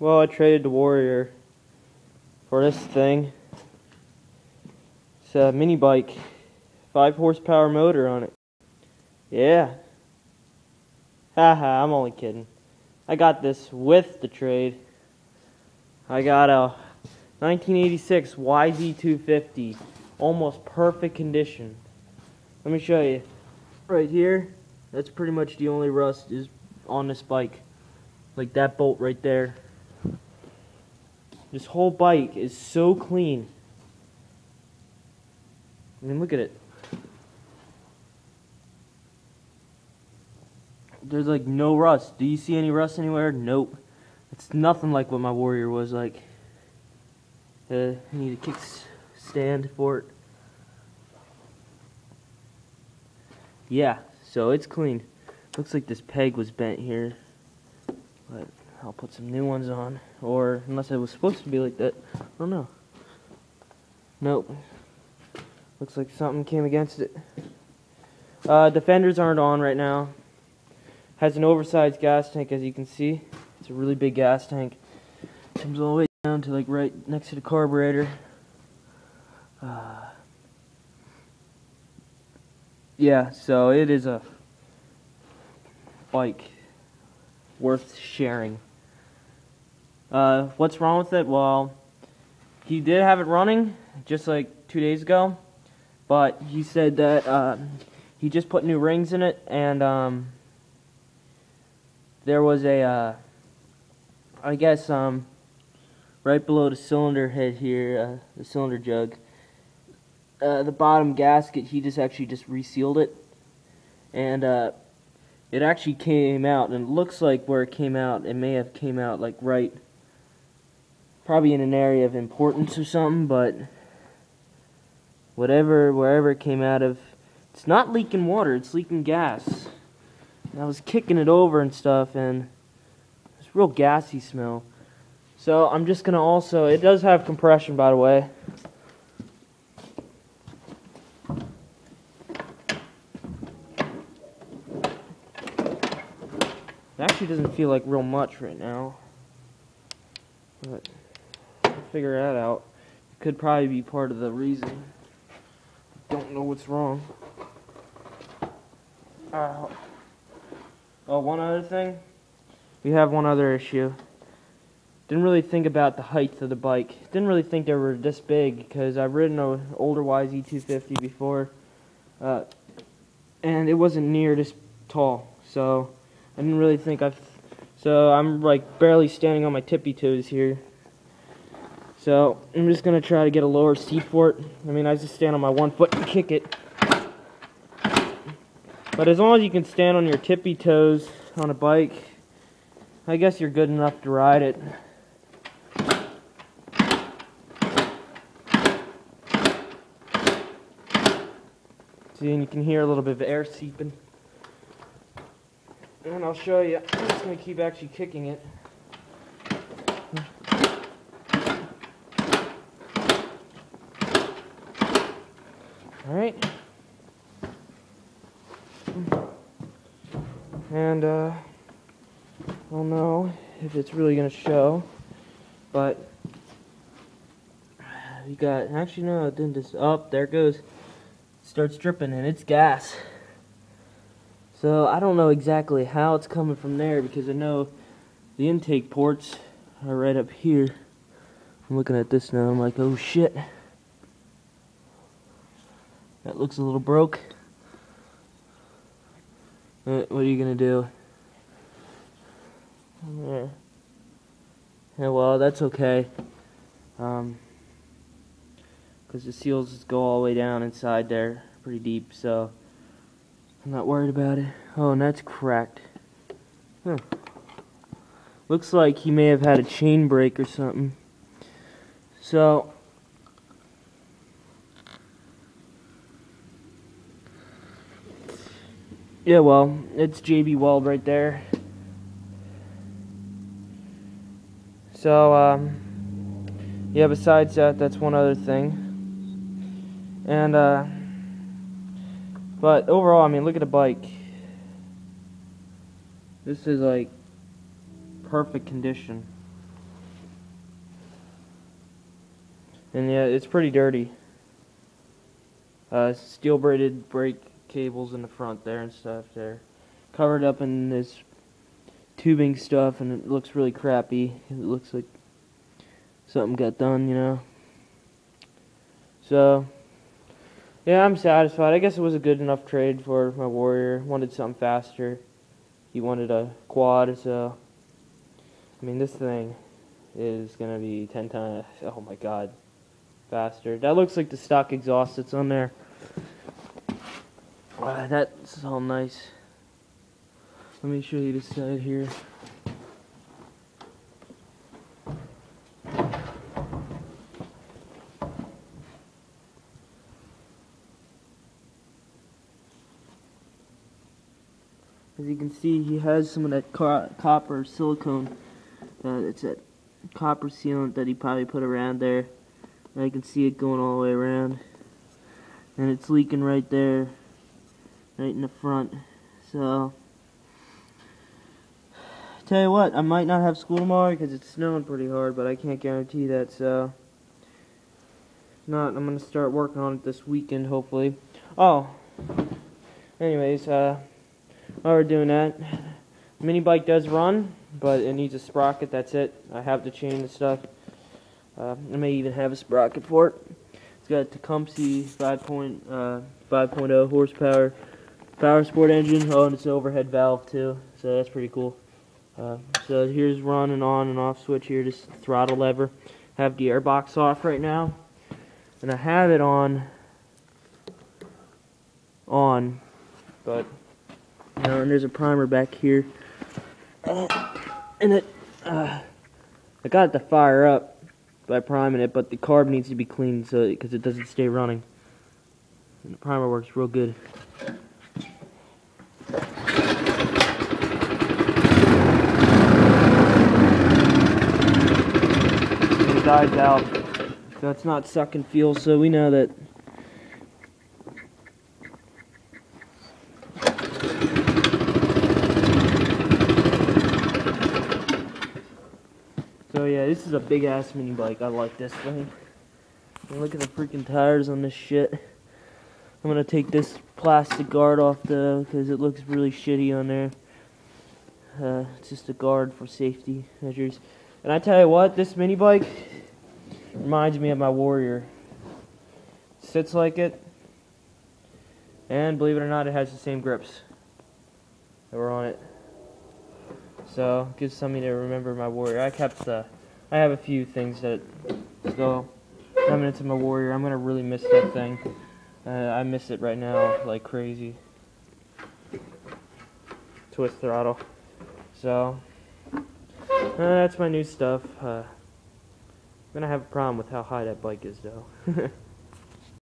Well, I traded the Warrior for this thing. It's a mini bike, 5 horsepower motor on it. Yeah. Haha, I'm only kidding. I got this with the trade. I got a 1986 Yz250, almost perfect condition. Let me show you. Right here, that's pretty much the only rust is on this bike. Like that bolt right there. This whole bike is so clean. I mean, look at it. There's like no rust. Do you see any rust anywhere? Nope. It's nothing like what my Warrior was like. I need a kickstand for it. Yeah, so it's clean. Looks like this peg was bent here, but I'll put some new ones on. Or unless it was supposed to be like that, I don't know. Nope. Looks like something came against it. The fenders aren't on right now. Has an oversized gas tank, as you can see. It's a really big gas tank. Comes all the way down to like right next to the carburetor. Yeah, so it is a bike worth sharing. What's wrong with it? Well, he did have it running just like 2 days ago, but he said that he just put new rings in it, and there was a I guess right below the cylinder head here, the cylinder jug, the bottom gasket, he just resealed it, and it actually came out, and it looks like where it came out, it may have came out like right, probably in an area of importance or something, but wherever it came out of, it's not leaking water, it's leaking gas. And I was kicking it over and stuff, and it's a real gassy smell. So I'm just gonna also, it does have compression, by the way. It actually doesn't feel like real much right now, but I'll figure that out. It could probably be part of the reason. Don't know what's wrong. Oh, one other thing. We have one other issue. Didn't really think about the height of the bike. Didn't really think they were this big, because I've ridden an older Yz250 before, and it wasn't near this tall. So I didn't really think so I'm like barely standing on my tippy toes here. So I'm just gonna try to get a lower seat for it. I mean, I just stand on my one foot and kick it. But as long as you can stand on your tippy toes on a bike, I guess you're good enough to ride it. See, and you can hear a little bit of air seeping. And I'll show you. I'm just going to keep actually kicking it. Alright. And, I don't know if it's really going to show, but you got, actually no, it didn't just, oh, there it goes. It starts dripping, and it's gas. So I don't know exactly how it's coming from there, because I know the intake ports are right up here. I'm looking at this now, I'm like, oh shit. That looks a little broke. What are you gonna do? There. Yeah, well, that's okay. Because the seals go all the way down inside there, pretty deep, so I'm not worried about it. Oh, and that's cracked. Huh. Looks like he may have had a chain break or something. So, yeah, well, it's JB Weld right there. So, yeah, besides that, that's one other thing. And, but overall, I mean, look at the bike. This is like perfect condition. And yeah, it's pretty dirty. Steel braided brake cables in the front there and stuff there. Covered up in this tubing stuff, and it looks really crappy. It looks like something got done, you know. So, yeah, I'm satisfied. I guess it was a good enough trade for my Warrior. Wanted something faster. He wanted a quad, so I mean, this thing is gonna be 10 times, oh my god, faster. That looks like the stock exhaust that's on there. That's all nice. Let me show you this side here. As you can see, he has some of that copper silicone. It's that copper sealant that he probably put around there. I can see it going all the way around. And it's leaking right there, right in the front. So, tell you what, I might not have school tomorrow because it's snowing pretty hard, but I can't guarantee that. So, if not, I'm going to start working on it this weekend, hopefully. Oh, anyways, while we're doing that, the mini bike does run, but it needs a sprocket. That's it. I have the chain and stuff. I may even have a sprocket for it. It's got a Tecumseh 5.0 horsepower power sport engine. Oh, and it's an overhead valve too, so that's pretty cool. So here's run and on and off switch here, just throttle lever. I have the airbox off right now, and I have it on, but you know, and there's a primer back here, and I got it to fire up by priming it, but the carb needs to be cleaned so because it doesn't stay running. And the primer works real good. And it dies out, so it's not sucking fuel. So we know that. So yeah, this is a big ass mini bike. I like this thing. And look at the freaking tires on this shit. I'm gonna take this plastic guard off though, because it looks really shitty on there. It's just a guard for safety measures. And I tell you what, this mini bike reminds me of my Warrior. It sits like it, and believe it or not, it has the same grips that were on it. So, it gives something to remember my Warrior. I have a few things that still coming into my Warrior. I'm gonna really miss that thing. I miss it right now like crazy. Twist throttle. So, that's my new stuff. I'm gonna have a problem with how high that bike is though.